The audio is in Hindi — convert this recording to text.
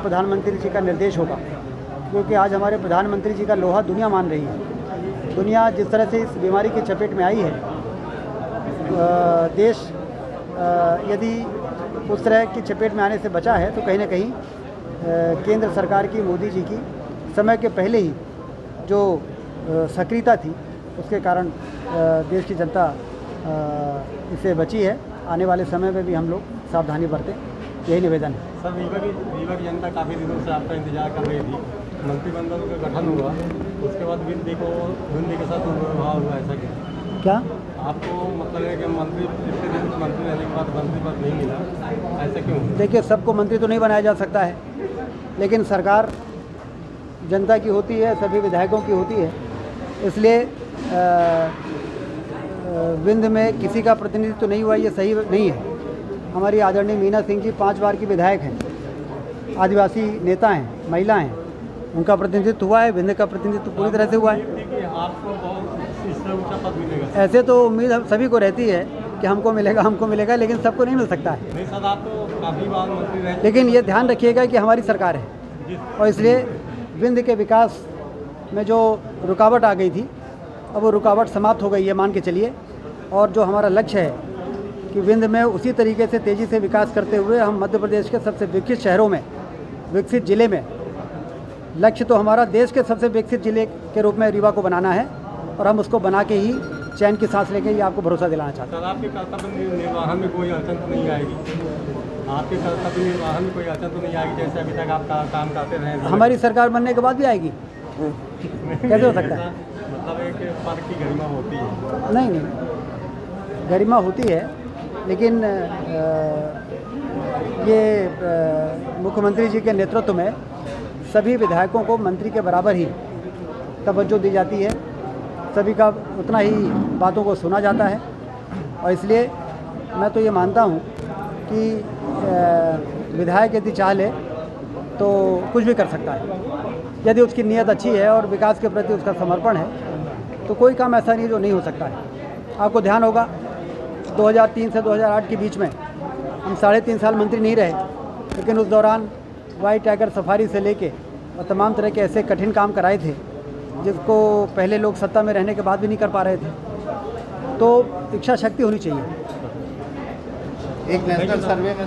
प्रधानमंत्री जी का निर्देश होगा, क्योंकि आज हमारे प्रधानमंत्री जी का लोहा दुनिया मान रही है। दुनिया जिस तरह से इस बीमारी की चपेट में आई है, देश यदि उस तरह की चपेट में आने से बचा है तो कहीं ना कहीं केंद्र सरकार की, मोदी जी की समय के पहले ही जो सक्रियता थी उसके कारण देश की जनता इससे बची है। आने वाले समय में भी हम लोग सावधानी बरतें, यही निवेदन है। सर, रीवा की जनता काफ़ी दिनों से आपका इंतजार कर रही थी। मंत्रिमंडल का गठन हुआ, उसके बाद विंध्य के साथ दुर्व्यवहार हुआ, ऐसा क्या आपको मतलब है कि मंत्री इतने दिन मंत्री रहने के बाद मंत्री पद नहीं मिला, ऐसा क्यों? देखिए, सबको मंत्री तो नहीं बनाया जा सकता है, लेकिन सरकार जनता की होती है, सभी विधायकों की होती है। इसलिए विंध्य में किसी का प्रतिनिधित्व तो नहीं हुआ, ये सही नहीं है। हमारी आदरणीय मीना सिंह जी 5 बार की विधायक हैं, आदिवासी नेता हैं, महिला हैं, उनका प्रतिनिधित्व हुआ है। विंध्य का प्रतिनिधित्व पूरी तरह से हुआ है। आपको बहुत ऊंचा पद मिलेगा। ऐसे तो उम्मीद हम सभी को रहती है कि हमको मिलेगा, लेकिन सबको नहीं मिल सकता है। नहीं सर, आप तो काफ़ी बार मंत्री रहे। लेकिन ये ध्यान रखिएगा कि हमारी सरकार है और इसलिए विंध्य के विकास में जो रुकावट आ गई थी, अब वो रुकावट समाप्त हो गई है, मान के चलिए। और जो हमारा लक्ष्य है कि विंध्य में उसी तरीके से तेज़ी से विकास करते हुए हम मध्य प्रदेश के सबसे विकसित शहरों में, विकसित ज़िले में, लक्ष्य तो हमारा देश के सबसे विकसित ज़िले के रूप में रीवा को बनाना है और हम उसको बना के ही चैन की सांस लेंगे, ये आपको भरोसा दिलाना चाहता हूँ। सर, आपके कर्तव्य निर्वाहन में कोई अड़चन तो नहीं आएगी? आपके कर्तव्य निर्वाहन में कोई अड़चन तो नहीं आएगी, जैसे अभी तक आप काम करते रहे? हमारी सरकार बनने के बाद भी आएगी, कैसे हो सकता है? मतलब एक पद की गरिमा होती है। नहीं, गरिमा होती है, लेकिन ये मुख्यमंत्री जी के नेतृत्व में सभी विधायकों को मंत्री के बराबर ही तवज्जो दी जाती है, सभी का उतना ही बातों को सुना जाता है। और इसलिए मैं तो ये मानता हूँ कि विधायक यदि चाह ले तो कुछ भी कर सकता है, यदि उसकी नीयत अच्छी है और विकास के प्रति उसका समर्पण है, तो कोई काम ऐसा नहीं जो नहीं हो सकता है। आपको ध्यान होगा 2003 से 2008 के बीच में हम 3.5 साल मंत्री नहीं रहे, लेकिन उस दौरान वाइट टाइगर सफारी से लेके और तमाम तरह के ऐसे कठिन काम कराए थे जिसको पहले लोग सत्ता में रहने के बाद भी नहीं कर पा रहे थे। तो इच्छा शक्ति होनी चाहिए। एक नेशनल सर्वे में